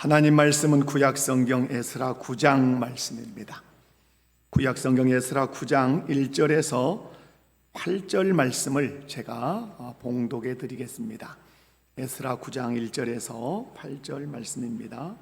하나님 말씀은 구약성경 에스라 9장 말씀입니다. 구약성경 에스라 9장 1절에서 8절 말씀을 제가 봉독해 드리겠습니다. 에스라 9장 1절에서 8절 말씀입니다.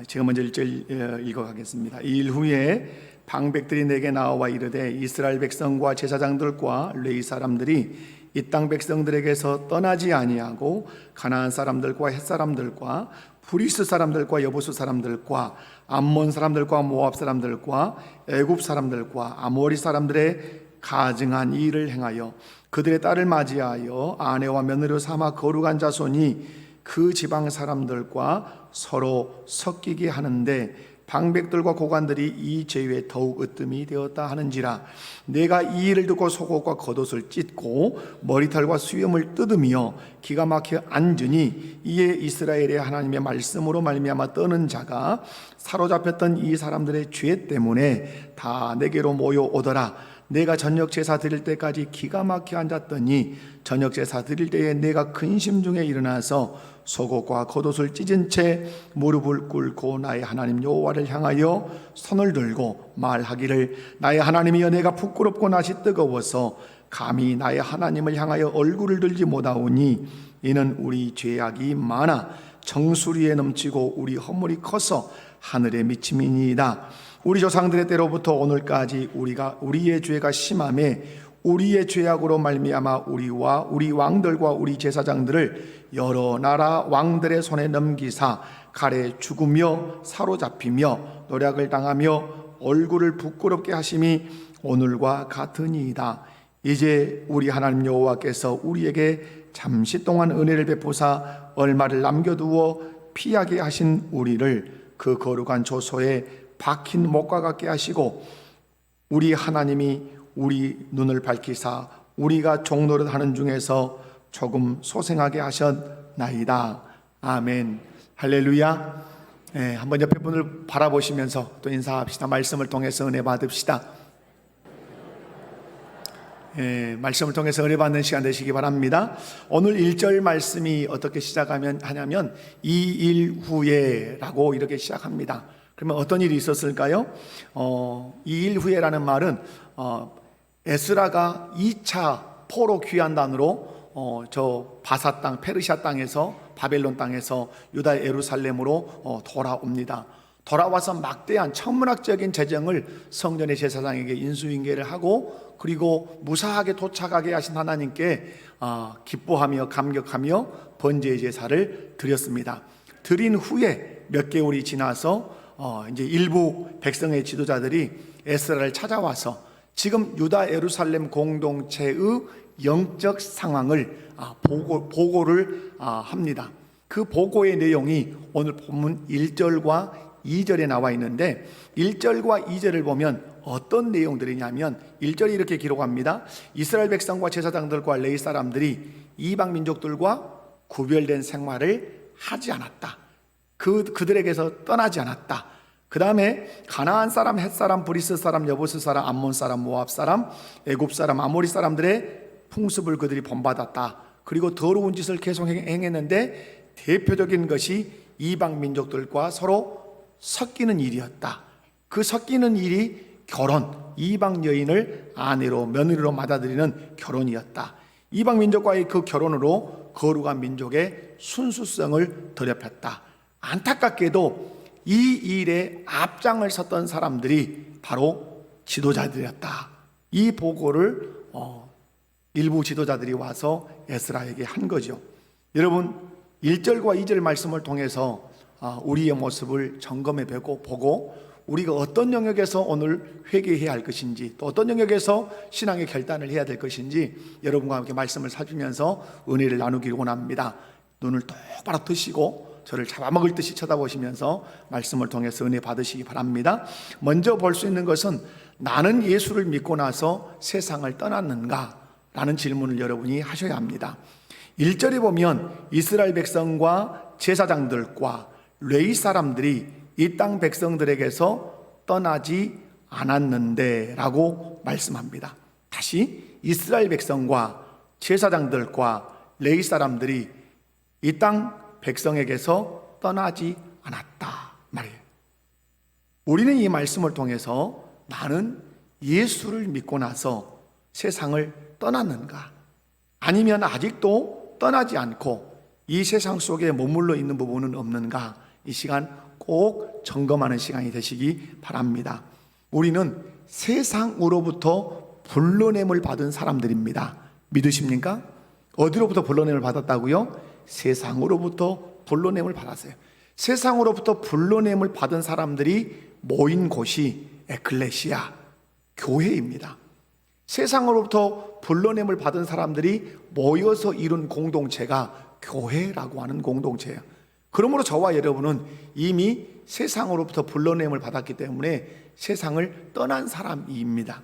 제가 먼저 1절 읽어가겠습니다. 이 일 후에 방백들이 내게 나와 이르되 이스라엘 백성과 제사장들과 레위 사람들이 이 땅 백성들에게서 떠나지 아니하고 가나안 사람들과 헷 사람들과 브리스 사람들과 여부수 사람들과 암몬 사람들과 모압 사람들과 애굽 사람들과 아모리 사람들의 가증한 이 일을 행하여 그들의 딸을 맞이하여 아내와 며느리로 삼아 거룩한 자손이 그 지방 사람들과 서로 섞이게 하는데 방백들과 고관들이 이 죄에 더욱 으뜸이 되었다 하는지라. 내가 이 일을 듣고 속옷과 겉옷을 찢고 머리털과 수염을 뜯으며 기가 막혀 앉으니 이에 이스라엘의 하나님의 말씀으로 말미암아 떠는 자가 사로잡혔던 이 사람들의 죄 때문에 다 내게로 모여오더라. 내가 저녁 제사 드릴 때까지 기가 막혀 앉았더니 저녁 제사 드릴 때에 내가 근심 중에 일어나서 속옷과 겉옷을 찢은 채 무릎을 꿇고 나의 하나님 여호와를 향하여 손을 들고 말하기를 나의 하나님이여 내가 부끄럽고 낯이 뜨거워서 감히 나의 하나님을 향하여 얼굴을 들지 못하오니 이는 우리 죄악이 많아 정수리에 넘치고 우리 허물이 커서 하늘에 미침이니이다. 우리 조상들의 때로부터 오늘까지 우리의 죄가 심함에 우리의 죄악으로 말미암아 우리와 우리 왕들과 우리 제사장들을 여러 나라 왕들의 손에 넘기사 칼에 죽으며 사로잡히며 노략을 당하며 얼굴을 부끄럽게 하심이 오늘과 같으니이다. 이제 우리 하나님 여호와께서 우리에게 잠시 동안 은혜를 베푸사 얼마를 남겨두어 피하게 하신 우리를 그 거룩한 조소에 박힌 목과 같게 하시고 우리 하나님이 우리 눈을 밝히사 우리가 종노릇 하는 중에서 조금 소생하게 하셨나이다. 아멘. 할렐루야. 한번 옆에 분을 바라보시면서 또 인사합시다. 말씀을 통해서 은혜 받읍시다. 말씀을 통해서 은혜 받는 시간 되시기 바랍니다. 오늘 1절 말씀이 어떻게 하냐면 이 일 후에 라고 이렇게 시작합니다. 그러면 어떤 일이 있었을까요? 이 일 후에라는 말은 에스라가 2차 포로 귀환단으로 저 바사 땅, 페르시아 땅에서 바벨론 땅에서 유다 예루살렘으로 돌아옵니다. 돌아와서 막대한 천문학적인 재정을 성전의 제사장에게 인수인계를 하고 그리고 무사하게 도착하게 하신 하나님께 기뻐하며 감격하며 번제의 제사를 드렸습니다. 드린 후에 몇 개월이 지나서 이제 일부 백성의 지도자들이 에스라를 찾아와서 지금 유다 예루살렘 공동체의 영적 상황을 보고를 합니다. 그 보고의 내용이 오늘 본문 1절과 2절에 나와 있는데 1절과 2절을 보면 어떤 내용들이냐면 1절이 이렇게 기록합니다. 이스라엘 백성과 제사장들과 레위 사람들이 이방 민족들과 구별된 생활을 하지 않았다. 그들에게서 떠나지 않았다. 그 다음에 가나안 사람, 헷 사람, 브리스 사람, 여부스 사람, 암몬 사람, 모압 사람, 애굽 사람, 아모리 사람들의 풍습을 그들이 본받았다. 그리고 더러운 짓을 계속 행했는데 대표적인 것이 이방 민족들과 서로 섞이는 일이었다. 그 섞이는 일이 결혼, 이방 여인을 아내로 며느리로 받아들이는 결혼이었다. 이방 민족과의 그 결혼으로 거룩한 민족의 순수성을 더럽혔다. 안타깝게도 이 일에 앞장을 섰던 사람들이 바로 지도자들이었다. 이 보고를 일부 지도자들이 와서 에스라에게 한 거죠. 여러분 1절과 2절 말씀을 통해서 우리의 모습을 점검해 보고 우리가 어떤 영역에서 오늘 회개해야 할 것인지 또 어떤 영역에서 신앙의 결단을 해야 될 것인지 여러분과 함께 말씀을 살피면서 은혜를 나누기를 원합니다. 눈을 똑바로 뜨시고 저를 잡아먹을 듯이 쳐다보시면서 말씀을 통해서 은혜 받으시기 바랍니다. 먼저 볼 수 있는 것은 나는 예수를 믿고 나서 세상을 떠났는가? 라는 질문을 여러분이 하셔야 합니다. 1절에 보면 이스라엘 백성과 제사장들과 레위 사람들이 이 땅 백성들에게서 떠나지 않았는데 라고 말씀합니다. 다시 이스라엘 백성과 제사장들과 레위 사람들이 이 땅 백성에게서 떠나지 않았다 말이에요. 우리는 이 말씀을 통해서 나는 예수를 믿고 나서 세상을 떠났는가, 아니면 아직도 떠나지 않고 이 세상 속에 머물러 있는 부분은 없는가, 이 시간 꼭 점검하는 시간이 되시기 바랍니다. 우리는 세상으로부터 불러냄을 받은 사람들입니다. 믿으십니까? 어디로부터 불러냄을 받았다고요? 세상으로부터 불러냄을 받았어요. 세상으로부터 불러냄을 받은 사람들이 모인 곳이 에클레시아, 교회입니다. 세상으로부터 불러냄을 받은 사람들이 모여서 이룬 공동체가 교회라고 하는 공동체예요. 그러므로 저와 여러분은 이미 세상으로부터 불러냄을 받았기 때문에 세상을 떠난 사람입니다.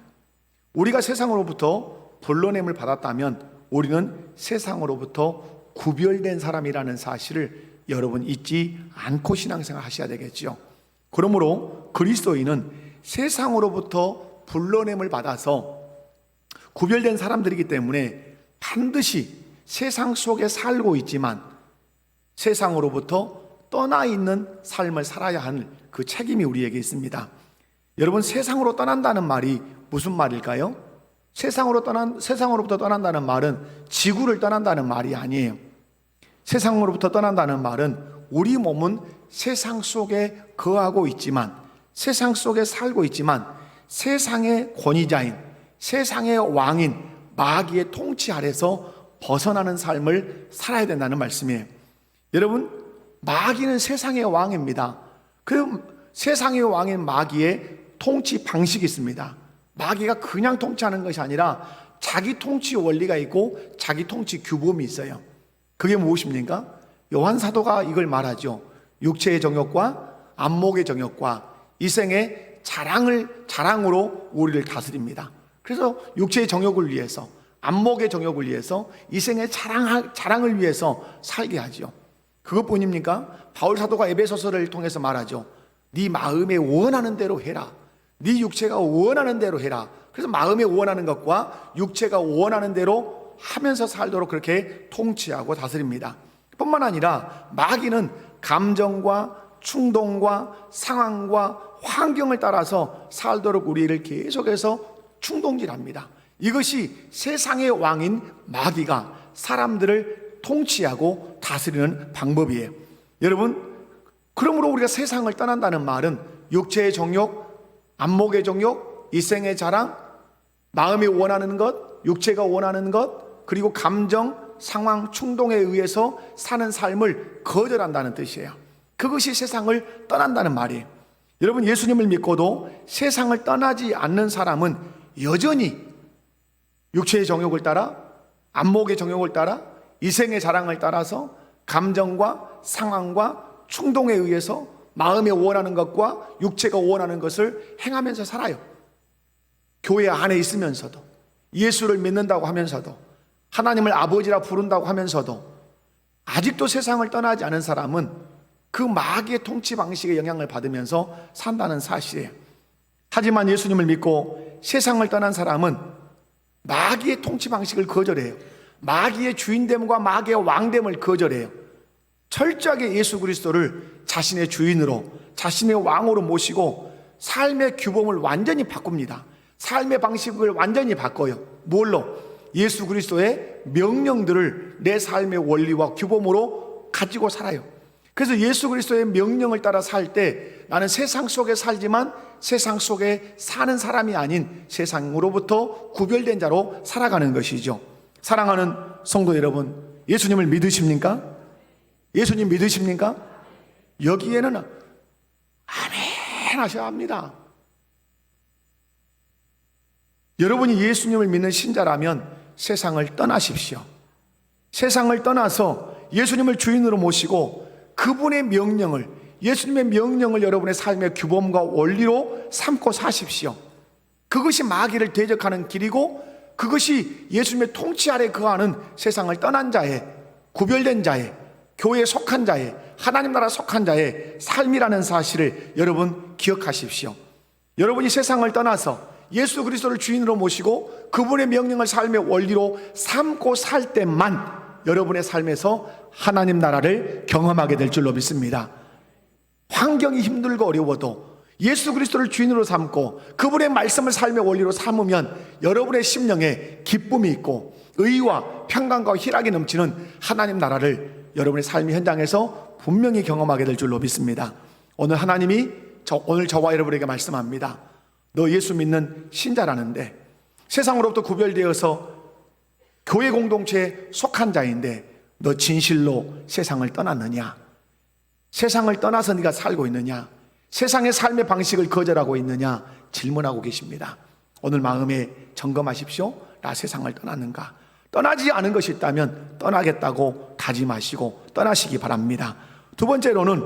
우리가 세상으로부터 불러냄을 받았다면 우리는 세상으로부터 구별된 사람이라는 사실을 여러분 잊지 않고 신앙생활 하셔야 되겠죠. 그러므로 그리스도인은 세상으로부터 불러냄을 받아서 구별된 사람들이기 때문에 반드시 세상 속에 살고 있지만 세상으로부터 떠나 있는 삶을 살아야 하는 그 책임이 우리에게 있습니다. 여러분, 세상으로 떠난다는 말이 무슨 말일까요? 세상으로부터 떠난다는 말은 지구를 떠난다는 말이 아니에요. 세상으로부터 떠난다는 말은 우리 몸은 세상 속에 거하고 있지만, 세상 속에 살고 있지만 세상의 권위자인, 세상의 왕인 마귀의 통치 아래서 벗어나는 삶을 살아야 된다는 말씀이에요. 여러분, 마귀는 세상의 왕입니다. 그 세상의 왕인 마귀의 통치 방식이 있습니다. 마귀가 그냥 통치하는 것이 아니라 자기 통치 원리가 있고 자기 통치 규범이 있어요. 그게 무엇입니까? 요한 사도가 이걸 말하죠. 육체의 정욕과 안목의 정욕과 이생의 자랑으로 우리를 다스립니다. 그래서 육체의 정욕을 위해서, 안목의 정욕을 위해서, 이생의 자랑을 위해서 살게 하죠. 그것뿐입니까? 바울 사도가 에베소서를 통해서 말하죠. 네 마음에 원하는 대로 해라. 네 육체가 원하는 대로 해라. 그래서 마음에 원하는 것과 육체가 원하는 대로 하면서 살도록 그렇게 통치하고 다스립니다. 뿐만 아니라 마귀는 감정과 충동과 상황과 환경을 따라서 살도록 우리를 계속해서 충동질합니다. 이것이 세상의 왕인 마귀가 사람들을 통치하고 다스리는 방법이에요. 여러분, 그러므로 우리가 세상을 떠난다는 말은 육체의 정욕, 안목의 정욕, 이생의 자랑, 마음이 원하는 것, 육체가 원하는 것, 그리고 감정, 상황, 충동에 의해서 사는 삶을 거절한다는 뜻이에요. 그것이 세상을 떠난다는 말이에요. 여러분, 예수님을 믿고도 세상을 떠나지 않는 사람은 여전히 육체의 정욕을 따라, 안목의 정욕을 따라, 이생의 자랑을 따라서 감정과 상황과 충동에 의해서 마음에 원하는 것과 육체가 원하는 것을 행하면서 살아요. 교회 안에 있으면서도, 예수를 믿는다고 하면서도, 하나님을 아버지라 부른다고 하면서도 아직도 세상을 떠나지 않은 사람은 그 마귀의 통치 방식의 영향을 받으면서 산다는 사실이에요. 하지만 예수님을 믿고 세상을 떠난 사람은 마귀의 통치 방식을 거절해요. 마귀의 주인됨과 마귀의 왕됨을 거절해요. 철저하게 예수 그리스도를 자신의 주인으로, 자신의 왕으로 모시고 삶의 규범을 완전히 바꿉니다. 삶의 방식을 완전히 바꿔요. 뭘로? 예수 그리스도의 명령들을 내 삶의 원리와 규범으로 가지고 살아요. 그래서 예수 그리스도의 명령을 따라 살 때 나는 세상 속에 살지만 세상 속에 사는 사람이 아닌 세상으로부터 구별된 자로 살아가는 것이죠. 사랑하는 성도 여러분, 예수님을 믿으십니까? 예수님 믿으십니까? 여기에는 아멘 하셔야 합니다. 여러분이 예수님을 믿는 신자라면 세상을 떠나십시오. 세상을 떠나서 예수님을 주인으로 모시고 그분의 명령을, 예수님의 명령을 여러분의 삶의 규범과 원리로 삼고 사십시오. 그것이 마귀를 대적하는 길이고 그것이 예수님의 통치 아래 거하는 세상을 떠난 자의, 구별된 자의, 교회에 속한 자의, 하나님 나라 속한 자의 삶이라는 사실을 여러분 기억하십시오. 여러분이 세상을 떠나서 예수 그리스도를 주인으로 모시고 그분의 명령을 삶의 원리로 삼고 살 때만 여러분의 삶에서 하나님 나라를 경험하게 될 줄로 믿습니다. 환경이 힘들고 어려워도 예수 그리스도를 주인으로 삼고 그분의 말씀을 삶의 원리로 삼으면 여러분의 심령에 기쁨이 있고 의와 평강과 희락이 넘치는 하나님 나라를 여러분의 삶의 현장에서 분명히 경험하게 될 줄로 믿습니다. 오늘 하나님이 오늘 저와 여러분에게 말씀합니다. 너 예수 믿는 신자라는데, 세상으로부터 구별되어서 교회 공동체에 속한 자인데 너 진실로 세상을 떠났느냐? 세상을 떠나서 네가 살고 있느냐? 세상의 삶의 방식을 거절하고 있느냐? 질문하고 계십니다. 오늘 마음에 점검하십시오. 나 세상을 떠났는가? 떠나지 않은 것이 있다면 떠나겠다고 다짐하시고 떠나시기 바랍니다. 두 번째로는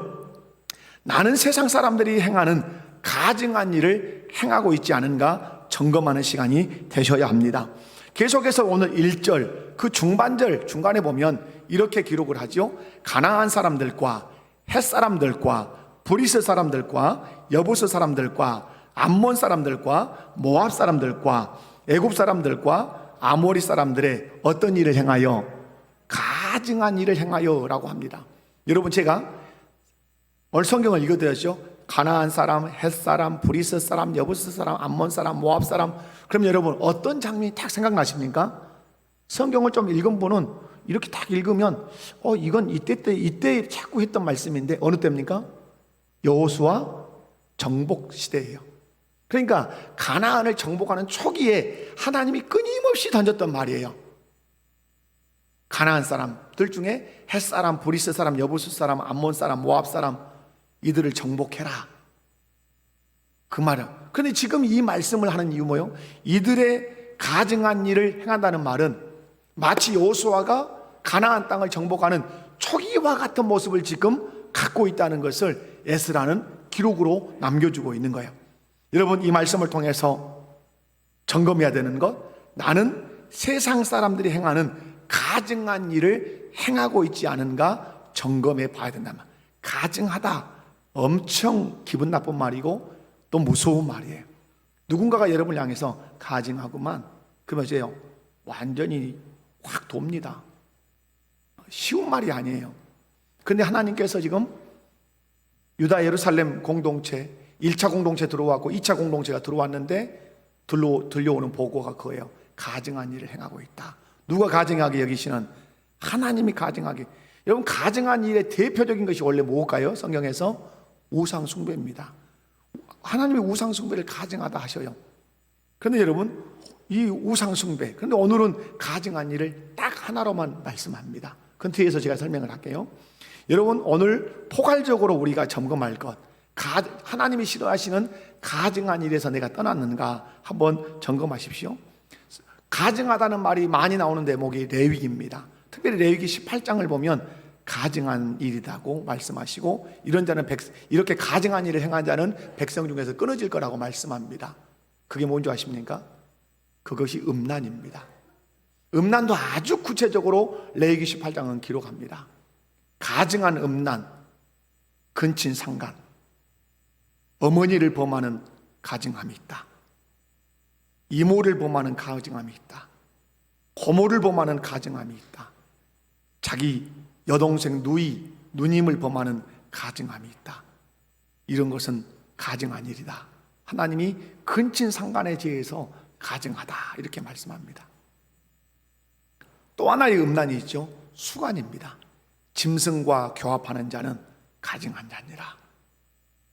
나는 세상 사람들이 행하는 가증한 일을 행하고 있지 않은가 점검하는 시간이 되셔야 합니다. 계속해서 오늘 1절 그 중간에 보면 이렇게 기록을 하죠. 가나안 사람들과 헷 사람들과 브리스 사람들과 여부스 사람들과 암몬 사람들과 모압 사람들과 애굽 사람들과 아모리 사람들의 어떤 일을 행하여? 가증한 일을 행하여 라고 합니다. 여러분, 제가 오늘 성경을 읽어드렸죠. 가나안 사람, 헷 사람, 브리스 사람, 여부스 사람, 암몬 사람, 모압 사람. 그럼 여러분 어떤 장면이 딱 생각나십니까? 성경을 좀 읽은 분은 이렇게 딱 읽으면 이건 이때 자꾸 했던 말씀인데 어느 때입니까? 여호수아 정복 시대예요. 그러니까 가나안을 정복하는 초기에 하나님이 끊임없이 던졌던 말이에요. 가나안 사람들 중에 헷 사람, 브리스 사람, 여부스 사람, 암몬 사람, 모압 사람, 이들을 정복해라, 그 말은. 그런데 지금 이 말씀을 하는 이유 뭐예요? 이들의 가증한 일을 행한다는 말은 마치 여호수아가 가나안 땅을 정복하는 초기와 같은 모습을 지금 갖고 있다는 것을 에스라는 기록으로 남겨주고 있는 거예요. 여러분, 이 말씀을 통해서 점검해야 되는 것, 나는 세상 사람들이 행하는 가증한 일을 행하고 있지 않은가 점검해 봐야 된다는 말. 가증하다, 엄청 기분 나쁜 말이고 또 무서운 말이에요. 누군가가 여러분을 향해서 가증하구만, 그러면 어째요? 완전히 확 돕니다. 쉬운 말이 아니에요. 그런데 하나님께서 지금 유다 예루살렘 공동체 1차 공동체 들어왔고 2차 공동체가 들어왔는데 들려오는 보고가 그거예요. 가증한 일을 행하고 있다. 누가 가증하게 여기시는? 하나님이 가증하게. 여러분, 가증한 일의 대표적인 것이 원래 뭘까요? 성경에서 우상 숭배입니다. 하나님이 우상 숭배를 가증하다 하셔요. 그런데 여러분, 이 우상 숭배, 그런데 오늘은 가증한 일을 딱 하나로만 말씀합니다. 그 뒤에서 제가 설명을 할게요. 여러분, 오늘 포괄적으로 우리가 점검할 것, 하나님이 싫어하시는 가증한 일에서 내가 떠났는가 한번 점검하십시오. 가증하다는 말이 많이 나오는 대목이 레위기입니다. 특별히 레위기 18장을 보면 가증한 일이라고 말씀하시고, 이런 자는 이렇게 가증한 일을 행한 자는 백성 중에서 끊어질 거라고 말씀합니다. 그게 뭔지 아십니까? 그것이 음란입니다. 음란도 아주 구체적으로 레위기 18장은 기록합니다. 가증한 음란, 근친상간, 어머니를 범하는 가증함이 있다. 이모를 범하는 가증함이 있다. 고모를 범하는 가증함이 있다. 자기 여동생 누님을 범하는 가증함이 있다. 이런 것은 가증한 일이다. 하나님이 근친상간에 대해서 가증하다 이렇게 말씀합니다. 또 하나의 음란이 있죠. 수간입니다. 짐승과 교합하는 자는 가증한 자니라.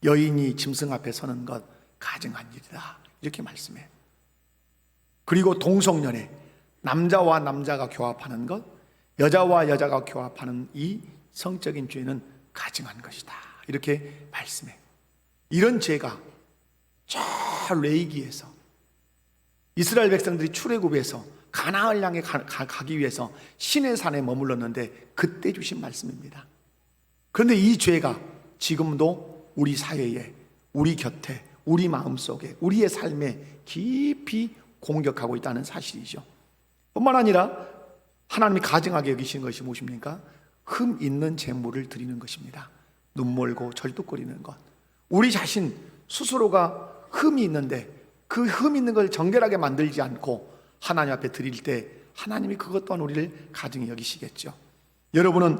여인이 짐승 앞에 서는 것 가증한 일이다 이렇게 말씀해요. 그리고 동성연애, 남자와 남자가 교합하는 것, 여자와 여자가 교합하는 이 성적인 죄는 가증한 것이다 이렇게 말씀해요. 이런 죄가 저 레위기에서 이스라엘 백성들이 출애굽에서 가나안을 향해 가기 위해서 시내산에 머물렀는데 그때 주신 말씀입니다. 그런데 이 죄가 지금도 우리 사회에, 우리 곁에, 우리 마음속에, 우리의 삶에 깊이 공격하고 있다는 사실이죠. 뿐만 아니라 하나님이 가증하게 여기시는 것이 무엇입니까? 흠 있는 제물을 드리는 것입니다. 눈 멀고 절뚝거리는 것. 우리 자신 스스로가 흠이 있는데 그 흠 있는 걸 정결하게 만들지 않고 하나님 앞에 드릴 때 하나님이 그것 또한 우리를 가증히 여기시겠죠. 여러분은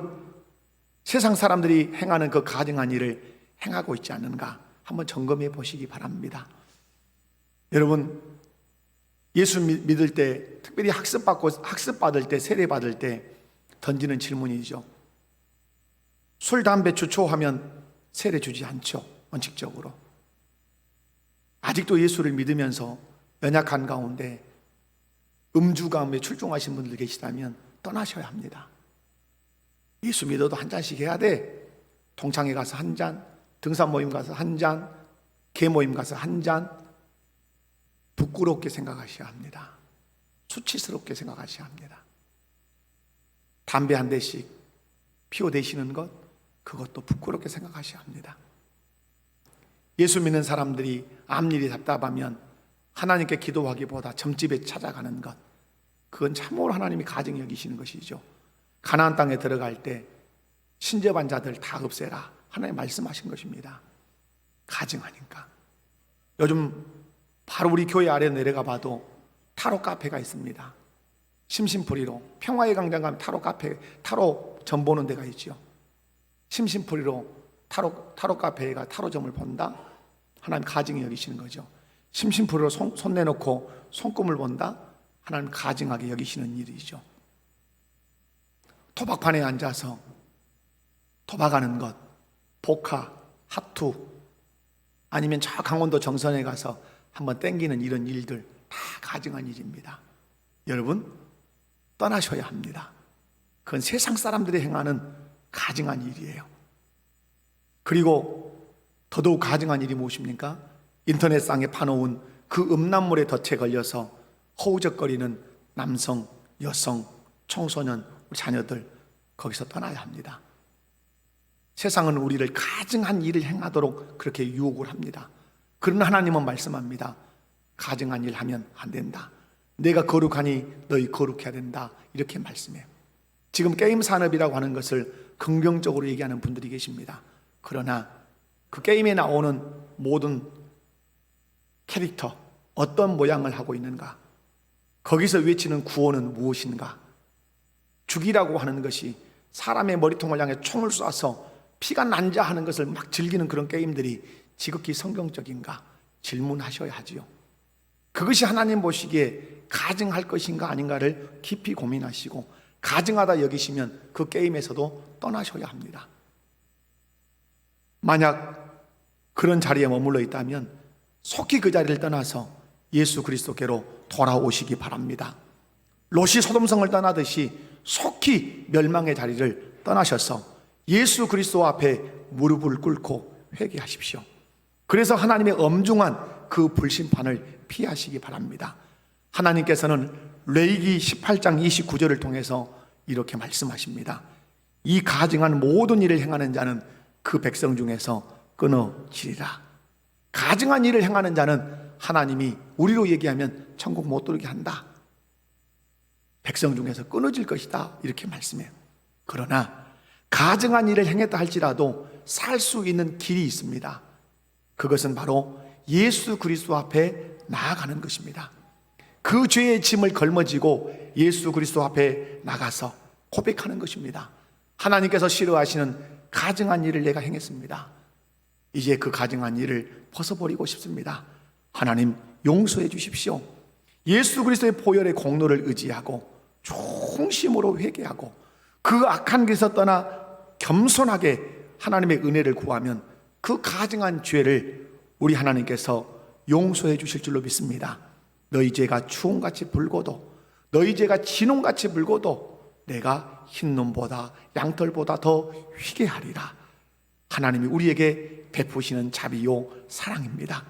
세상 사람들이 행하는 그 가증한 일을 행하고 있지 않는가 한번 점검해 보시기 바랍니다. 여러분, 예수 믿을 때, 특별히 학습받을 때, 세례받을 때 던지는 질문이죠. 술, 담배 추초하면 세례 주지 않죠, 원칙적으로. 아직도 예수를 믿으면서 연약한 가운데 음주 가운데 출중하신 분들 계시다면 떠나셔야 합니다. 예수 믿어도 한 잔씩 해야 돼. 동창회 가서 한 잔, 등산 모임 가서 한 잔, 개 모임 가서 한 잔. 부끄럽게 생각하셔야 합니다. 수치스럽게 생각하셔야 합니다. 담배 한 대씩 피워 대시는 것, 그것도 부끄럽게 생각하셔야 합니다. 예수 믿는 사람들이 앞일이 답답하면 하나님께 기도하기보다 점집에 찾아가는 것, 그건 참으로 하나님이 가증히 여기시는 것이죠. 가나안 땅에 들어갈 때 신접한 자들 다 없애라, 하나님 말씀하신 것입니다. 가증하니까. 요즘 바로 우리 교회 아래 내려가 봐도 타로 카페가 있습니다. 심심풀이로 평화의 광장 가면 타로 카페, 타로 점 보는 데가 있죠. 심심풀이로 타로 카페가 타로점을 본다? 하나님 가증히 여기시는 거죠. 심심풀이로 손 내놓고 손금을 본다? 하나님 가증하게 여기시는 일이죠. 토박판에 앉아서 토박하는 것, 포카, 하투, 아니면 저 강원도 정선에 가서 한번 땡기는 이런 일들 다 가증한 일입니다. 여러분, 떠나셔야 합니다. 그건 세상 사람들이 행하는 가증한 일이에요. 그리고 더더욱 가증한 일이 무엇입니까? 인터넷상에 파놓은 그 음란물에 덫에 걸려서 허우적거리는 남성, 여성, 청소년, 우리 자녀들, 거기서 떠나야 합니다. 세상은 우리를 가증한 일을 행하도록 그렇게 유혹을 합니다. 그러나 하나님은 말씀합니다. 가증한 일 하면 안 된다. 내가 거룩하니 너희 거룩해야 된다. 이렇게 말씀해요. 지금 게임 산업이라고 하는 것을 긍정적으로 얘기하는 분들이 계십니다. 그러나 그 게임에 나오는 모든 캐릭터, 어떤 모양을 하고 있는가? 거기서 외치는 구호는 무엇인가? 죽이라고 하는 것이 사람의 머리통을 향해 총을 쏴서 피가 난자 하는 것을 막 즐기는 그런 게임들이 지극히 성경적인가? 질문하셔야 하지요. 그것이 하나님 보시기에 가증할 것인가 아닌가를 깊이 고민하시고 가증하다 여기시면 그 게임에서도 떠나셔야 합니다. 만약 그런 자리에 머물러 있다면 속히 그 자리를 떠나서 예수 그리스도께로 돌아오시기 바랍니다. 롯이 소돔성을 떠나듯이 속히 멸망의 자리를 떠나셔서 예수 그리스도 앞에 무릎을 꿇고 회개하십시오. 그래서 하나님의 엄중한 그 불심판을 피하시기 바랍니다. 하나님께서는 레위기 18장 29절을 통해서 이렇게 말씀하십니다. 이 가증한 모든 일을 행하는 자는 그 백성 중에서 끊어지리라. 가증한 일을 행하는 자는 하나님이 우리로 얘기하면 천국 못 들게 한다. 백성 중에서 끊어질 것이다. 이렇게 말씀해요. 그러나 가증한 일을 행했다 할지라도 살 수 있는 길이 있습니다. 그것은 바로 예수 그리스도 앞에 나아가는 것입니다. 그 죄의 짐을 걸머지고 예수 그리스도 앞에 나가서 고백하는 것입니다. 하나님께서 싫어하시는 가증한 일을 내가 행했습니다. 이제 그 가증한 일을 벗어버리고 싶습니다. 하나님 용서해 주십시오. 예수 그리스도의 보혈의 공로를 의지하고 충심으로 회개하고 그 악한 길에서 떠나 겸손하게 하나님의 은혜를 구하면 그 가증한 죄를 우리 하나님께서 용서해 주실 줄로 믿습니다. 너희 죄가 추홍같이 불고도 너희 죄가 진홍같이 불고도 내가 흰눈보다 양털보다 더 희게 하리라. 하나님이 우리에게 베푸시는 자비요 사랑입니다.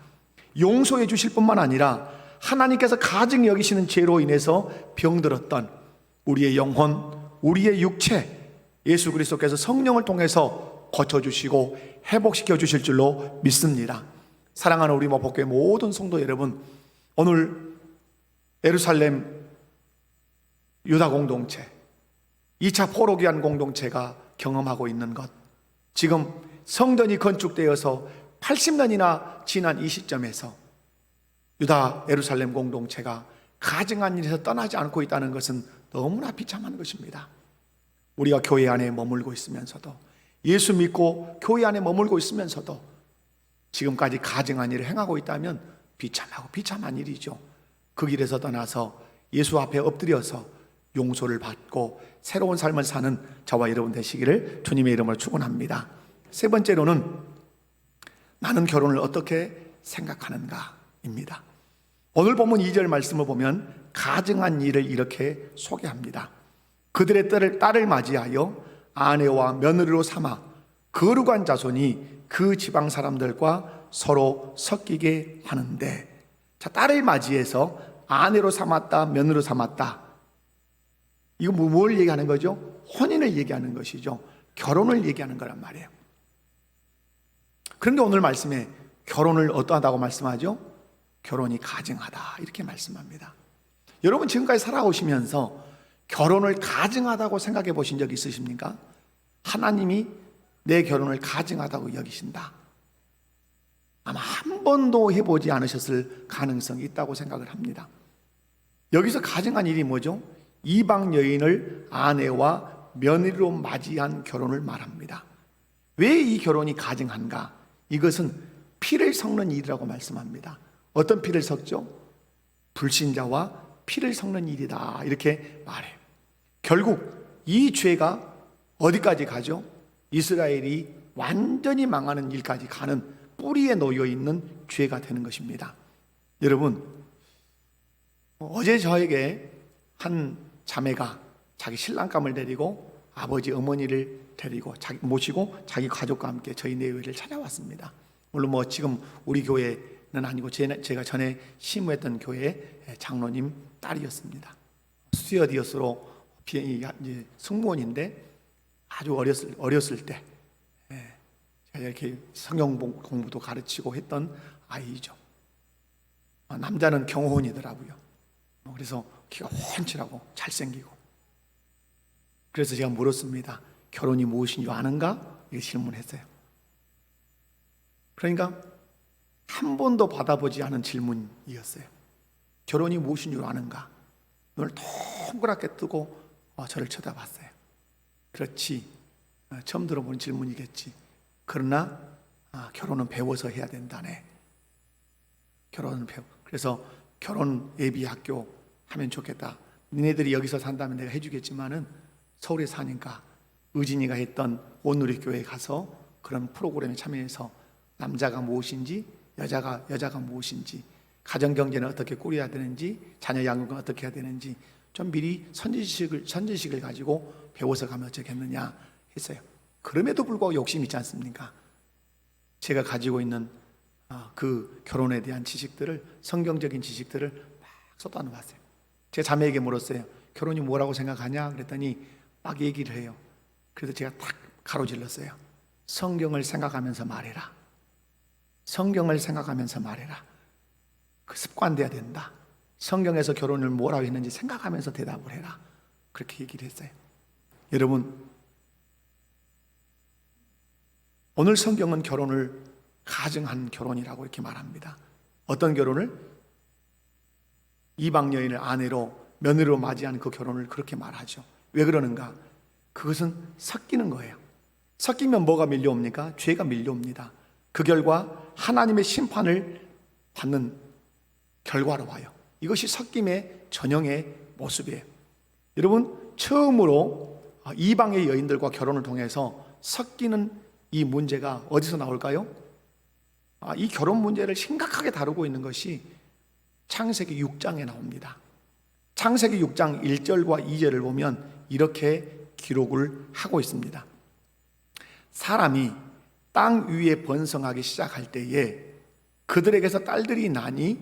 용서해 주실 뿐만 아니라 하나님께서 가증히 여기시는 죄로 인해서 병들었던 우리의 영혼, 우리의 육체, 예수 그리스도께서 성령을 통해서 고쳐주시고 회복시켜 주실 줄로 믿습니다. 사랑하는 우리 목포교회 모든 성도 여러분, 오늘 예루살렘 유다 공동체, 2차 포로기한 공동체가 경험하고 있는 것, 지금 성전이 건축되어서 80년이나 지난 이 시점에서 유다 예루살렘 공동체가 가증한 일에서 떠나지 않고 있다는 것은 너무나 비참한 것입니다. 우리가 교회 안에 머물고 있으면서도, 예수 믿고 교회 안에 머물고 있으면서도 지금까지 가증한 일을 행하고 있다면 비참하고 비참한 일이죠. 그 길에서 떠나서 예수 앞에 엎드려서 용서를 받고 새로운 삶을 사는 저와 여러분 되시기를 주님의 이름으로 축원합니다. 세 번째로는 나는 결혼을 어떻게 생각하는가입니다. 오늘 본문 2절 말씀을 보면 가증한 일을 이렇게 소개합니다. 그들의 딸을 맞이하여 아내와 며느리로 삼아 거룩한 자손이 그 지방 사람들과 서로 섞이게 하는데, 자, 딸을 맞이해서 아내로 삼았다, 며느리로 삼았다. 이거 뭘 얘기하는 거죠? 혼인을 얘기하는 것이죠. 결혼을 얘기하는 거란 말이에요. 그런데 오늘 말씀에 결혼을 어떠하다고 말씀하죠? 결혼이 가증하다 이렇게 말씀합니다. 여러분 지금까지 살아오시면서 결혼을 가증하다고 생각해 보신 적 있으십니까? 하나님이 내 결혼을 가증하다고 여기신다. 아마 한 번도 해보지 않으셨을 가능성이 있다고 생각을 합니다. 여기서 가증한 일이 뭐죠? 이방 여인을 아내와 며느리로 맞이한 결혼을 말합니다. 왜 이 결혼이 가증한가? 이것은 피를 섞는 일이라고 말씀합니다. 어떤 피를 섞죠? 불신자와 피를 섞는 일이다 이렇게 말해요. 결국 이 죄가 어디까지 가죠? 이스라엘이 완전히 망하는 일까지 가는 뿌리에 놓여 있는 죄가 되는 것입니다. 여러분, 어제 저에게 한 자매가 자기 신랑감을 데리고 아버지 어머니를 데리고 모시고 자기 가족과 함께 저희 내외를 찾아왔습니다. 물론 뭐 지금 우리 교회는 아니고 제가 전에 심우했던 교회 장로님 딸이었습니다. 스튜어디스로 이제 승무원인데 아주 어렸을 때 제가 이렇게 성경 공부도 가르치고 했던 아이죠. 남자는 경호원이더라고요. 그래서 키가 훤칠하고 잘생기고. 그래서 제가 물었습니다. 결혼이 무엇인 줄 아는가? 이렇게 질문했어요. 그러니까 한 번도 받아보지 않은 질문이었어요. 결혼이 무엇인 줄 아는가? 눈을 동그랗게 뜨고 저를 쳐다봤어요. 그렇지, 처음 들어본 질문이겠지. 그러나 결혼은 배워서 해야 된다네. 결혼은 그래서 결혼 예비 학교 하면 좋겠다. 니네들이 여기서 산다면 내가 해주겠지만은 서울에 사니까 의진이가 했던 온누리교회에 가서 그런 프로그램에 참여해서 남자가 무엇인지 여자가 무엇인지 가정경제는 어떻게 꾸려야 되는지 자녀 양육은 어떻게 해야 되는지 좀 미리 선지식을 가지고 배워서 가면 어쩌겠느냐 했어요. 그럼에도 불구하고 욕심이 있지 않습니까? 제가 가지고 있는 그 결혼에 대한 지식들을, 성경적인 지식들을 막 쏟아놓았어요. 제가 자매에게 물었어요. 결혼이 뭐라고 생각하냐? 그랬더니 막 얘기를 해요. 그래서 제가 딱 가로질렀어요. 성경을 생각하면서 말해라. 성경을 생각하면서 말해라. 그 습관돼야 된다. 성경에서 결혼을 뭐라고 했는지 생각하면서 대답을 해라. 그렇게 얘기를 했어요. 여러분, 오늘 성경은 결혼을 가증한 결혼이라고 이렇게 말합니다. 어떤 결혼을? 이방 여인을 아내로 며느리로 맞이한 그 결혼을 그렇게 말하죠. 왜 그러는가? 그것은 섞이는 거예요. 섞이면 뭐가 밀려옵니까? 죄가 밀려옵니다. 그 결과 하나님의 심판을 받는 결과로 와요. 이것이 섞임의 전형의 모습이에요. 여러분, 처음으로 이방의 여인들과 결혼을 통해서 섞이는 이 문제가 어디서 나올까요? 이 결혼 문제를 심각하게 다루고 있는 것이 창세기 6장에 나옵니다. 창세기 6장 1절과 2절을 보면 이렇게 기록을 하고 있습니다. 사람이 땅 위에 번성하기 시작할 때에 그들에게서 딸들이 나니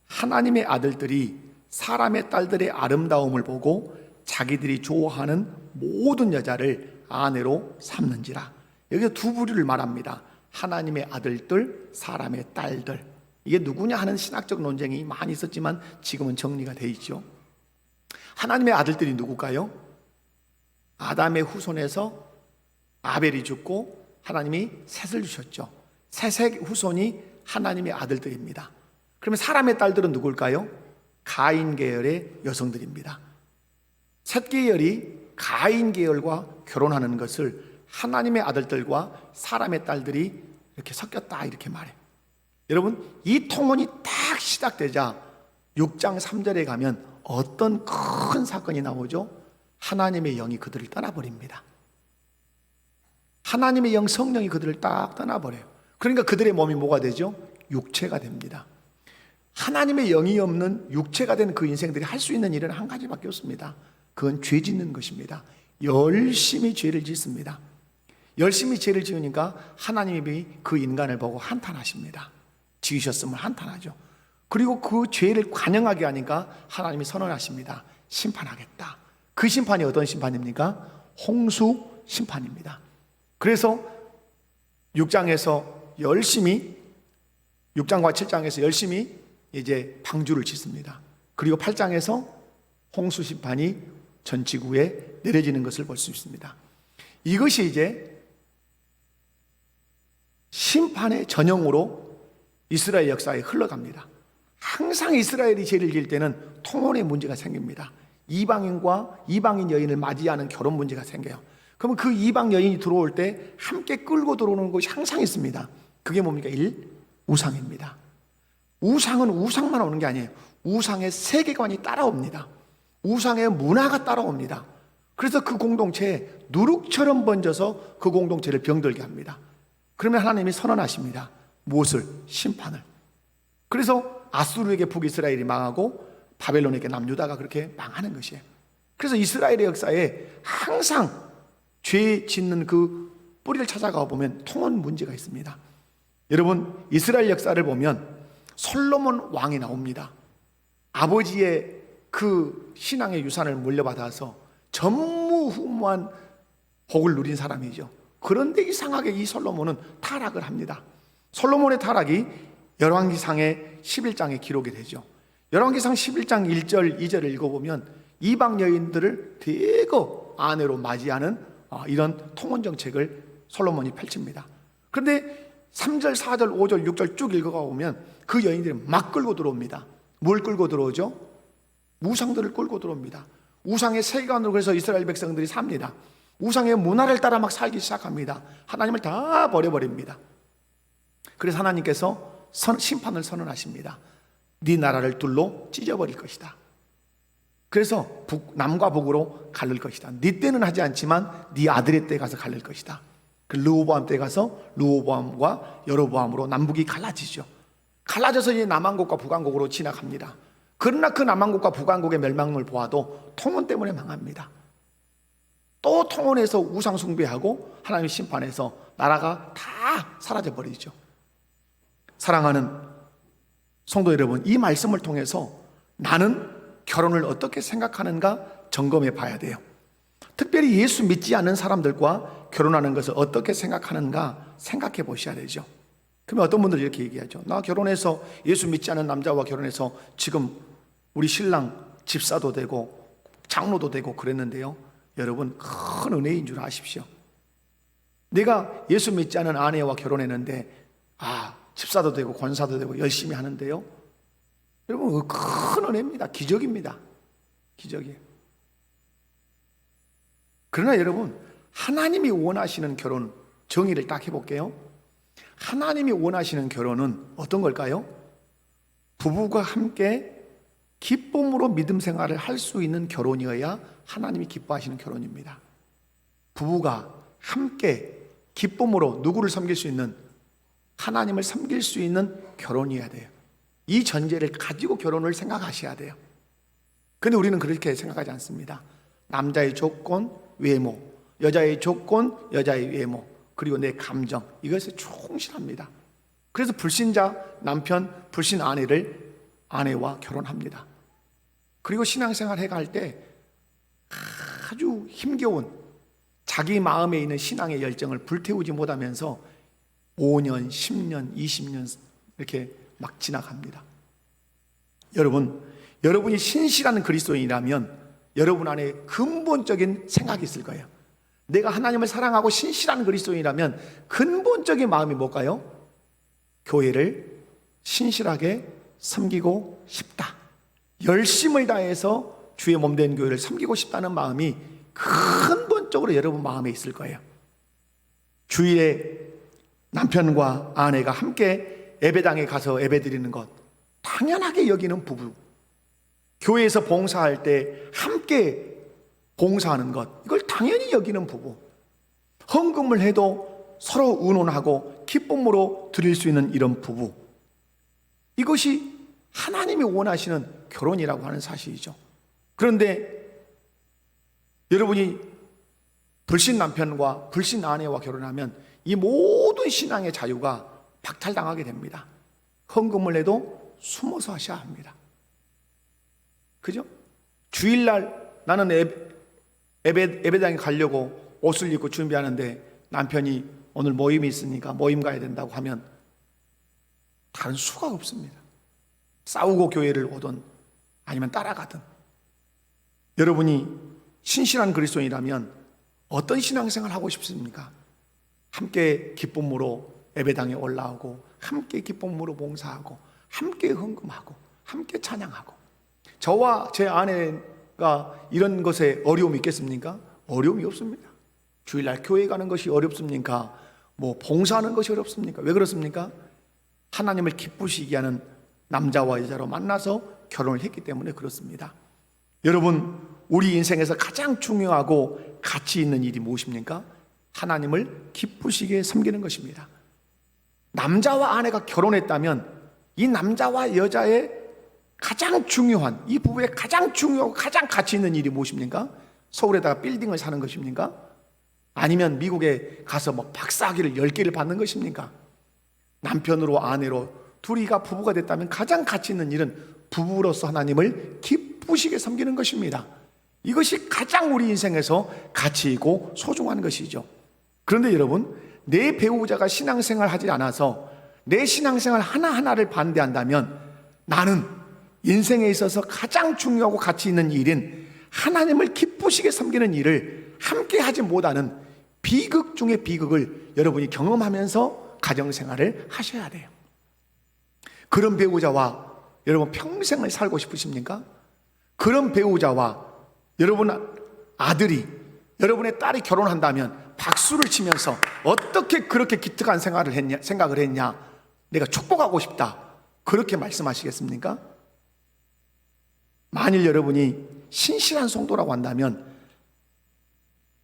하나님의 아들들이 사람의 딸들의 아름다움을 보고 자기들이 좋아하는 모든 여자를 아내로 삼는지라. 여기서 두 부류를 말합니다. 하나님의 아들들, 사람의 딸들. 이게 누구냐 하는 신학적 논쟁이 많이 있었지만 지금은 정리가 돼 있죠. 하나님의 아들들이 누굴까요? 아담의 후손에서 아벨이 죽고 하나님이 셋을 주셨죠. 셋의 후손이 하나님의 아들들입니다. 그러면 사람의 딸들은 누굴까요? 가인 계열의 여성들입니다. 셋 계열이 가인 계열과 결혼하는 것을 하나님의 아들들과 사람의 딸들이 이렇게 섞였다 이렇게 말해요. 여러분, 이 통혼이 딱 시작되자 6장 3절에 가면 어떤 큰 사건이 나오죠? 하나님의 영이 그들을 떠나버립니다. 하나님의 영 성령이 그들을 딱 떠나버려요. 그러니까 그들의 몸이 뭐가 되죠? 육체가 됩니다. 하나님의 영이 없는 육체가 된 그 인생들이 할 수 있는 일은 한 가지밖에 없습니다. 그건 죄 짓는 것입니다. 열심히 죄를 짓습니다. 열심히 죄를 지으니까 하나님이 그 인간을 보고 한탄하십니다. 지으셨으면 한탄하죠. 그리고 그 죄를 관영하게 하니까 하나님이 선언하십니다. 심판하겠다. 그 심판이 어떤 심판입니까? 홍수 심판입니다. 그래서 6장에서 열심히 6장과 7장에서 열심히 이제 방주를 짓습니다. 그리고 8장에서 홍수 심판이 전 지구에 내려지는 것을 볼 수 있습니다. 이것이 이제 심판의 전형으로 이스라엘 역사에 흘러갑니다. 항상 이스라엘이 죄를 지을 때는 통혼의 문제가 생깁니다. 이방인 여인을 맞이하는 결혼 문제가 생겨요. 그러면 그 이방 여인이 들어올 때 함께 끌고 들어오는 것이 항상 있습니다. 그게 뭡니까? 1. 우상입니다. 우상은 우상만 오는 게 아니에요. 우상의 세계관이 따라옵니다. 우상의 문화가 따라옵니다. 그래서 그 공동체에 누룩처럼 번져서 그 공동체를 병들게 합니다. 그러면 하나님이 선언하십니다. 무엇을? 심판을. 그래서 아수르에게 북이스라엘이 망하고 바벨론에게 남유다가 그렇게 망하는 것이에요. 그래서 이스라엘의 역사에 항상 죄 짓는 그 뿌리를 찾아가 보면 통혼 문제가 있습니다. 여러분, 이스라엘 역사를 보면 솔로몬 왕이 나옵니다. 아버지의 그 신앙의 유산을 물려받아서 전무후무한 복을 누린 사람이죠. 그런데 이상하게 이 솔로몬은 타락을 합니다. 솔로몬의 타락이 열왕기상의 11장에 기록이 되죠. 열왕기상 11장 1절 2절을 읽어보면 이방 여인들을 대거 아내로 맞이하는 이런 통혼 정책을 솔로몬이 펼칩니다. 그런데 3절, 4절, 5절, 6절 쭉 읽어가 보면 그 여인들이 막 끌고 들어옵니다. 뭘 끌고 들어오죠? 우상들을 끌고 들어옵니다. 우상의 세계관으로 그래서 이스라엘 백성들이 삽니다. 우상의 문화를 따라 막 살기 시작합니다. 하나님을 다 버려버립니다. 그래서 하나님께서 심판을 선언하십니다. 네 나라를 둘로 찢어버릴 것이다. 그래서 남과 북으로 갈릴 것이다. 네 때는 하지 않지만 네 아들의 때 가서 갈릴 것이다. 그 르호보암 때 가서 르호보암과 여로보암으로 남북이 갈라지죠. 갈라져서 이제 남왕국과 북왕국으로 진학합니다. 그러나 그 남왕국과 북왕국의 멸망을 보아도 통혼 때문에 망합니다. 또 통혼해서 우상 숭배하고 하나님의 심판해서 나라가 다 사라져버리죠. 사랑하는 성도 여러분, 이 말씀을 통해서 나는 결혼을 어떻게 생각하는가 점검해 봐야 돼요. 특별히 예수 믿지 않는 사람들과 결혼하는 것을 어떻게 생각하는가 생각해 보셔야 되죠. 그러면 어떤 분들이 이렇게 얘기하죠. 나 결혼해서 예수 믿지 않는 남자와 결혼해서 지금 우리 신랑 집사도 되고 장로도 되고 그랬는데요. 여러분, 큰 은혜인 줄 아십시오. 내가 예수 믿지 않은 아내와 결혼했는데 집사도 되고 권사도 되고 열심히 하는데요. 여러분, 큰 은혜입니다. 기적입니다. 기적이에요. 그러나 여러분, 하나님이 원하시는 결혼 정의를 딱 해볼게요. 하나님이 원하시는 결혼은 어떤 걸까요? 부부가 함께 기쁨으로 믿음 생활을 할 수 있는 결혼이어야 하나님이 기뻐하시는 결혼입니다. 부부가 함께 기쁨으로 누구를 섬길 수 있는, 하나님을 섬길 수 있는 결혼이어야 돼요. 이 전제를 가지고 결혼을 생각하셔야 돼요. 그런데 우리는 그렇게 생각하지 않습니다. 남자의 조건, 외모, 여자의 조건, 여자의 외모, 그리고 내 감정, 이것에 충실합니다. 그래서 불신자 남편, 불신 아내와 결혼합니다. 그리고 신앙생활 해갈 때 아주 힘겨운 자기 마음에 있는 신앙의 열정을 불태우지 못하면서 5년, 10년, 20년 이렇게 막 지나갑니다. 여러분이 신실한 그리스도인이라면 여러분 안에 근본적인 생각이 있을 거예요. 내가 하나님을 사랑하고 신실한 그리스도인이라면 근본적인 마음이 뭘까요? 교회를 신실하게 섬기고 싶다. 열심을 다해서 주의 몸된 교회를 섬기고 싶다는 마음이 근본적으로 여러분 마음에 있을 거예요. 주일에 남편과 아내가 함께 예배당에 가서 예배드리는 것 당연하게 여기는 부부, 교회에서 봉사할 때 함께 봉사하는 것 이걸 당연히 여기는 부부, 헌금을 해도 서로 의논하고 기쁨으로 드릴 수 있는 이런 부부, 이것이 하나님이 원하시는 결혼이라고 하는 사실이죠. 그런데 여러분이 불신 남편과 불신 아내와 결혼하면 이 모든 신앙의 자유가 박탈당하게 됩니다. 헌금을 해도 숨어서 하셔야 합니다. 그죠? 주일날 나는 예배당에 가려고 옷을 입고 준비하는데 남편이 오늘 모임이 있으니까 모임 가야 된다고 하면 다른 수가 없습니다. 싸우고 교회를 오든 아니면 따라가든. 여러분이 신실한 그리스도인이라면 어떤 신앙생활 하고 싶습니까? 함께 기쁨으로 예배당에 올라오고 함께 기쁨으로 봉사하고 함께 헌금하고 함께 찬양하고. 저와 제 아내가 이런 것에 어려움이 있겠습니까? 어려움이 없습니다. 주일날 교회 가는 것이 어렵습니까? 뭐 봉사하는 것이 어렵습니까? 왜 그렇습니까? 하나님을 기쁘시게 하는 남자와 여자로 만나서 결혼을 했기 때문에 그렇습니다. 여러분, 우리 인생에서 가장 중요하고 가치 있는 일이 무엇입니까? 하나님을 기쁘시게 섬기는 것입니다. 남자와 아내가 결혼했다면 이 남자와 여자의 가장 중요한, 이 부부의 가장 중요하고 가장 가치 있는 일이 무엇입니까? 서울에다가 빌딩을 사는 것입니까? 아니면 미국에 가서 뭐 박사학위를 10개를 받는 것입니까? 남편으로 아내로 둘이가 부부가 됐다면 가장 가치 있는 일은 부부로서 하나님을 기쁘시게 섬기는 것입니다. 이것이 가장 우리 인생에서 가치 있고 소중한 것이죠. 그런데 여러분, 내 배우자가 신앙생활 하지 않아서 내 신앙생활 하나하나를 반대한다면 나는 인생에 있어서 가장 중요하고 가치 있는 일인 하나님을 기쁘시게 섬기는 일을 함께 하지 못하는 비극 중의 비극을 여러분이 경험하면서 가정생활을 하셔야 돼요. 그런 배우자와 여러분 평생을 살고 싶으십니까? 그런 배우자와 여러분 아들이, 여러분의 딸이 결혼한다면 박수를 치면서 어떻게 그렇게 기특한 생각을 했냐? 내가 축복하고 싶다. 그렇게 말씀하시겠습니까? 만일 여러분이 신실한 성도라고 한다면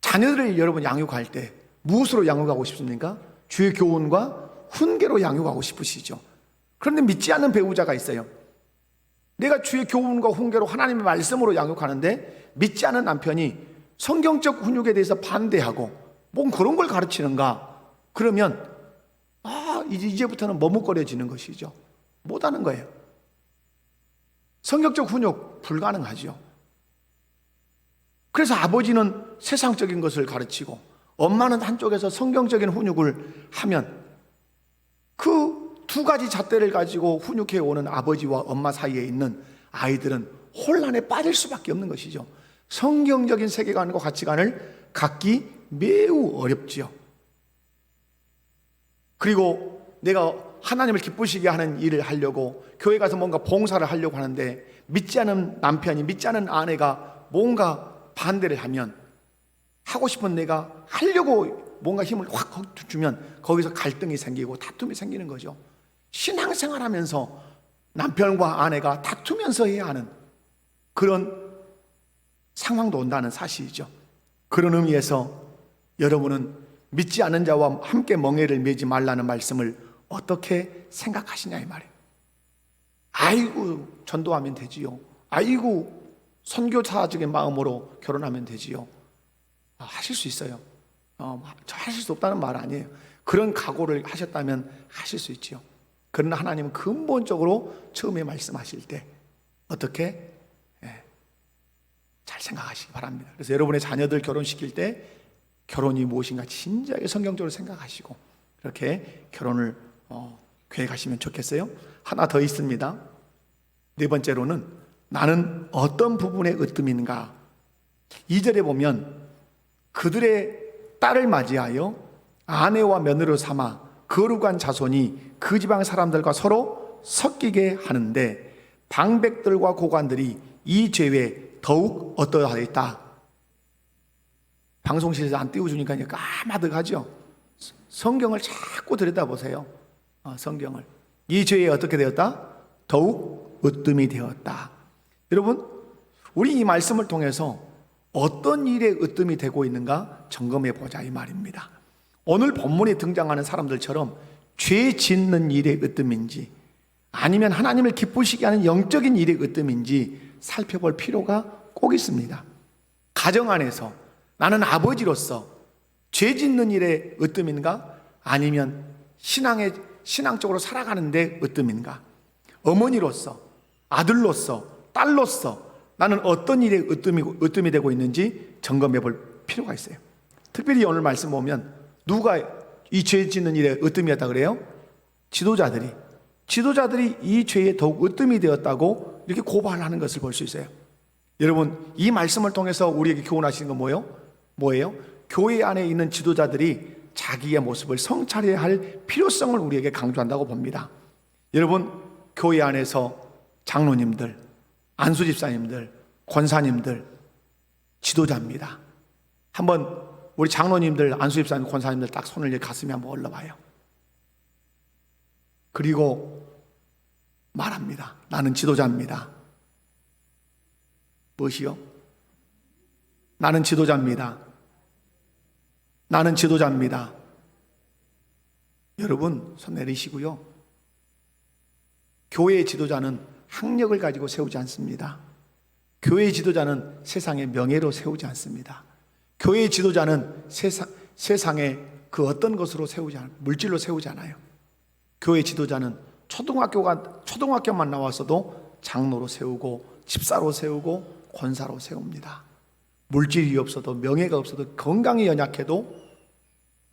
자녀들을 여러분 양육할 때 무엇으로 양육하고 싶습니까? 주의 교훈과 훈계로 양육하고 싶으시죠. 그런데 믿지 않는 배우자가 있어요. 내가 주의 교훈과 훈계로 하나님의 말씀으로 양육하는데 믿지 않은 남편이 성경적 훈육에 대해서 반대하고 뭔 그런 걸 가르치는가? 그러면 이제부터는 머뭇거려지는 것이죠. 못하는 거예요. 성경적 훈육 불가능하죠. 그래서 아버지는 세상적인 것을 가르치고 엄마는 한쪽에서 성경적인 훈육을 하면 그 두 가지 잣대를 가지고 훈육해 오는 아버지와 엄마 사이에 있는 아이들은 혼란에 빠질 수밖에 없는 것이죠. 성경적인 세계관과 가치관을 갖기 매우 어렵지요. 그리고 내가 하나님을 기쁘시게 하는 일을 하려고 교회 가서 뭔가 봉사를 하려고 하는데 믿지 않은 남편이, 믿지 않은 아내가 뭔가 반대를 하면 하고 싶은 내가 하려고 뭔가 힘을 확 주면 거기서 갈등이 생기고 다툼이 생기는 거죠. 신앙생활하면서 남편과 아내가 다투면서 해야 하는 그런 상황도 온다는 사실이죠. 그런 의미에서 여러분은 믿지 않은 자와 함께 멍에를 매지 말라는 말씀을 어떻게 생각하시냐 이 말이에요. 아이고 전도하면 되지요. 아이고 선교사적인 마음으로 결혼하면 되지요. 하실 수 있어요. 하실 수 없다는 말 아니에요. 그런 각오를 하셨다면 하실 수 있지요. 그러나 하나님은 근본적으로 처음에 말씀하실 때 어떻게 잘 생각하시기 바랍니다. 그래서 여러분의 자녀들 결혼시킬 때 결혼이 무엇인가 진지하게 성경적으로 생각하시고 그렇게 결혼을 계획하시면 좋겠어요. 하나 더 있습니다. 네 번째로는 나는 어떤 부분에 으뜸인가. 2절에 보면 그들의 딸을 맞이하여 아내와 며느리로 삼아 거룩한 자손이 그 지방 사람들과 서로 섞이게 하는데 방백들과 고관들이 이 죄에 더욱 어떠하였다. 방송실에서 안 띄워주니까 이제 까마득하죠. 성경을 자꾸 들여다보세요. 성경을. 이 죄에 어떻게 되었다? 더욱 으뜸이 되었다. 여러분, 우리 이 말씀을 통해서 어떤 일에 으뜸이 되고 있는가 점검해 보자 이 말입니다. 오늘 본문에 등장하는 사람들처럼 죄 짓는 일에 으뜸인지 아니면 하나님을 기쁘시게 하는 영적인 일에 으뜸인지 살펴볼 필요가 꼭 있습니다. 가정 안에서 나는 아버지로서 죄 짓는 일에 으뜸인가 아니면 신앙적으로 살아가는데 으뜸인가? 어머니로서, 아들로서, 딸로서 나는 어떤 일에 으뜸이 되고 있는지 점검해 볼 필요가 있어요. 특별히 오늘 말씀 보면 누가 이 죄 짓는 일에 으뜸이었다 그래요? 지도자들이 이 죄에 더욱 으뜸이 되었다고 이렇게 고발하는 것을 볼 수 있어요. 여러분, 이 말씀을 통해서 우리에게 교훈하시는 건 뭐예요? 교회 안에 있는 지도자들이 자기의 모습을 성찰해야 할 필요성을 우리에게 강조한다고 봅니다. 여러분, 교회 안에서 장로님들, 안수집사님들, 권사님들, 지도자입니다. 한번 우리 장로님들, 안수집사님, 권사님들 딱 손을 가슴에 한번 올려봐요. 그리고 말합니다. 나는 지도자입니다. 무엇이요? 나는 지도자입니다. 나는 지도자입니다. 여러분, 손 내리시고요. 교회의 지도자는 학력을 가지고 세우지 않습니다. 교회의 지도자는 세상의 명예로 세우지 않습니다. 교회의 지도자는 세상의 그 어떤 것으로 물질로 세우지 않아요. 교회 지도자는 초등학교만 나왔어도 장로로 세우고 집사로 세우고 권사로 세웁니다. 물질이 없어도 명예가 없어도 건강이 연약해도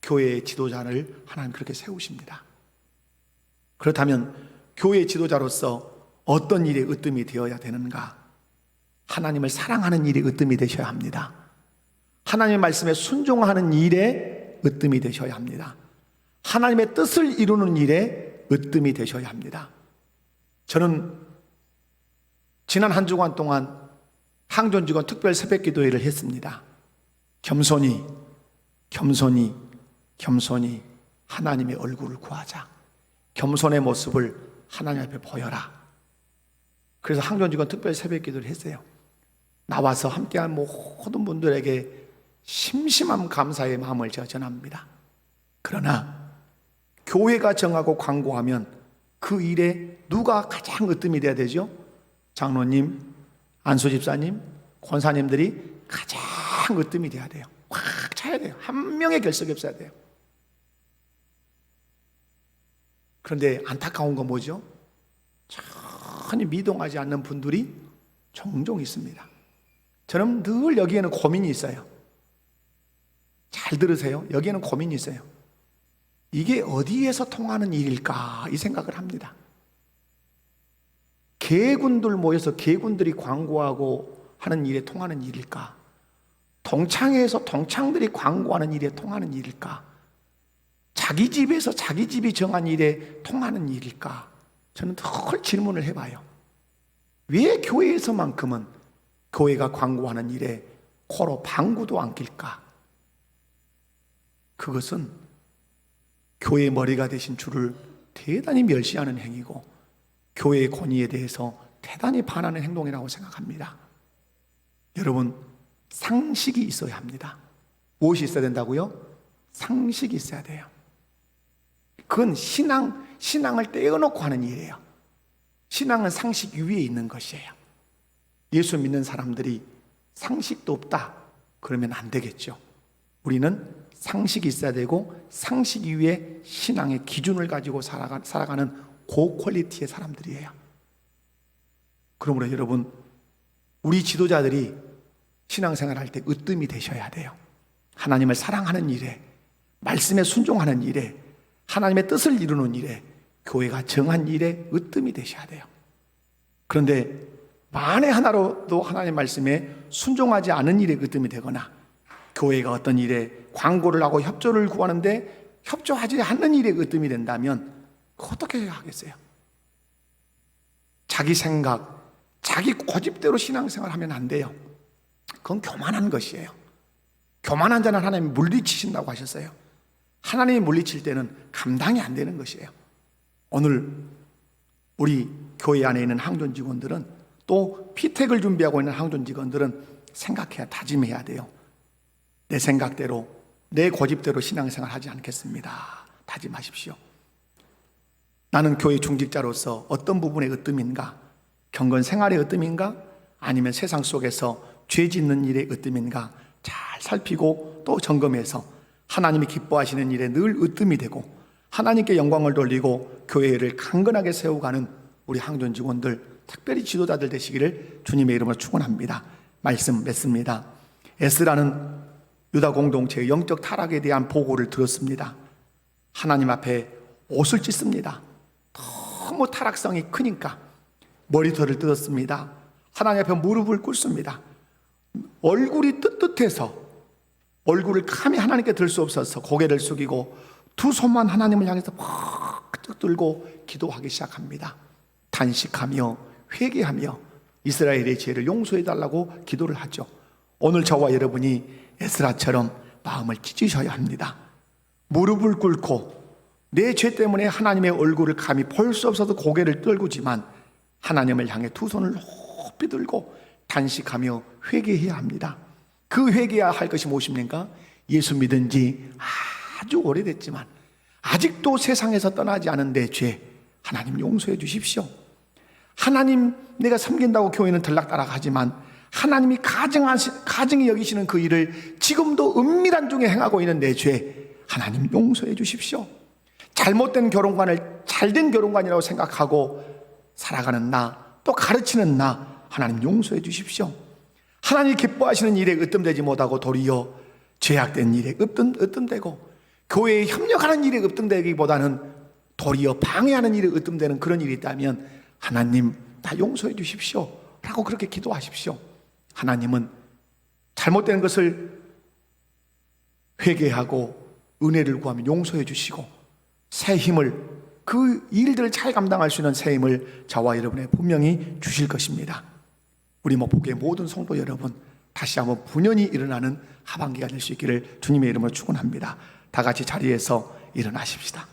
교회의 지도자를 하나님 그렇게 세우십니다. 그렇다면 교회의 지도자로서 어떤 일에 으뜸이 되어야 되는가? 하나님을 사랑하는 일에 으뜸이 되셔야 합니다. 하나님의 말씀에 순종하는 일에 으뜸이 되셔야 합니다. 하나님의 뜻을 이루는 일에 으뜸이 되셔야 합니다. 저는 지난 한 주간 동안 항존직원 특별 새벽 기도회를 했습니다. 겸손히 하나님의 얼굴을 구하자. 겸손의 모습을 하나님 앞에 보여라. 그래서 항존직원 특별 새벽 기도를 했어요. 나와서 함께한 모든 분들에게 심심한 감사의 마음을 제가 전합니다. 그러나 교회가 정하고 광고하면 그 일에 누가 가장 으뜸이 돼야 되죠? 장로님, 안수집사님, 권사님들이 가장 으뜸이 돼야 돼요. 꽉 차야 돼요. 한 명의 결석이 없어야 돼요. 그런데 안타까운 건 뭐죠? 전혀 미동하지 않는 분들이 종종 있습니다. 저는 늘 여기에는 고민이 있어요. 잘 들으세요. 여기에는 고민이 있어요. 이게 어디에서 통하는 일일까? 이 생각을 합니다. 개군들 모여서 개군들이 광고하고 하는 일에 통하는 일일까? 동창회에서 동창들이 광고하는 일에 통하는 일일까? 자기 집에서 자기 집이 정한 일에 통하는 일일까? 저는 늘 질문을 해봐요. 왜 교회에서만큼은 교회가 광고하는 일에 코로 방구도 안 낄까? 그것은 교회의 머리가 되신 주를 대단히 멸시하는 행위고 교회의 권위에 대해서 대단히 반하는 행동이라고 생각합니다. 여러분, 상식이 있어야 합니다. 무엇이 있어야 된다고요? 상식이 있어야 돼요. 그건 신앙을 떼어놓고 하는 일이에요. 신앙은 상식 위에 있는 것이에요. 예수 믿는 사람들이 상식도 없다 그러면 안 되겠죠. 우리는 상식이 있어야 되고 상식 위에 신앙의 기준을 가지고 살아가는 고퀄리티의 사람들이에요. 그러므로 여러분, 우리 지도자들이 신앙생활할 때 으뜸이 되셔야 돼요. 하나님을 사랑하는 일에, 말씀에 순종하는 일에, 하나님의 뜻을 이루는 일에, 교회가 정한 일에 으뜸이 되셔야 돼요. 그런데 만에 하나로도 하나님의 말씀에 순종하지 않은 일에 으뜸이 되거나 교회가 어떤 일에 광고를 하고 협조를 구하는데 협조하지 않는 일에 으뜸이 된다면 어떻게 하겠어요? 자기 생각, 자기 고집대로 신앙생활 하면 안 돼요. 그건 교만한 것이에요. 교만한 자는 하나님이 물리치신다고 하셨어요. 하나님이 물리칠 때는 감당이 안 되는 것이에요. 오늘 우리 교회 안에 있는 항존 직원들은, 또 피택을 준비하고 있는 항존 직원들은 생각해야, 다짐해야 돼요. 내 생각대로, 내 고집대로 신앙생활 하지 않겠습니다. 다짐하십시오. 나는 교회 중직자로서 어떤 부분의 으뜸인가? 경건 생활의 으뜸인가? 아니면 세상 속에서 죄 짓는 일의 으뜸인가? 잘 살피고 또 점검해서 하나님이 기뻐하시는 일에 늘 으뜸이 되고 하나님께 영광을 돌리고 교회를 강건하게 세워가는 우리 항존 직원들, 특별히 지도자들 되시기를 주님의 이름으로 축원합니다. 말씀 맺습니다. 에스라는 유다 공동체의 영적 타락에 대한 보고를 들었습니다. 하나님 앞에 옷을 찢습니다. 너무 타락성이 크니까 머리털을 뜯었습니다. 하나님 앞에 무릎을 꿇습니다. 얼굴이 떳떳해서 얼굴을 감히 하나님께 들 수 없어서 고개를 숙이고 두 손만 하나님을 향해서 퍽 들고 기도하기 시작합니다. 단식하며 회개하며 이스라엘의 죄를 용서해 달라고 기도를 하죠. 오늘 저와 여러분이 에스라처럼 마음을 찢으셔야 합니다. 무릎을 꿇고 내 죄 때문에 하나님의 얼굴을 감히 볼 수 없어서 고개를 떨구지만 하나님을 향해 두 손을 높이 들고 단식하며 회개해야 합니다. 그 회개해야 할 것이 무엇입니까? 예수 믿은 지 아주 오래됐지만 아직도 세상에서 떠나지 않은 내 죄, 하나님 용서해 주십시오. 하나님, 내가 섬긴다고 교회는 들락달락하지만 하나님이 가증히 여기시는 그 일을 지금도 은밀한 중에 행하고 있는 내 죄, 하나님 용서해 주십시오. 잘못된 결혼관을 잘된 결혼관이라고 생각하고 살아가는 나, 또 가르치는 나, 하나님 용서해 주십시오. 하나님 기뻐하시는 일에 으뜸되지 못하고 도리어 죄악된 일에 으뜸되고 교회에 협력하는 일에 으뜸되기보다는 도리어 방해하는 일에 으뜸되는 그런 일이 있다면 하나님 다 용서해 주십시오 라고 그렇게 기도하십시오. 하나님은 잘못된 것을 회개하고 은혜를 구하면 용서해 주시고 새 힘을, 그 일들을 잘 감당할 수 있는 새 힘을 저와 여러분에 분명히 주실 것입니다. 우리 목포교회 모든 성도 여러분, 다시 한번 분연히 일어나는 하반기가 될 수 있기를 주님의 이름으로 축원합니다. 다 같이 자리에서 일어나십시다.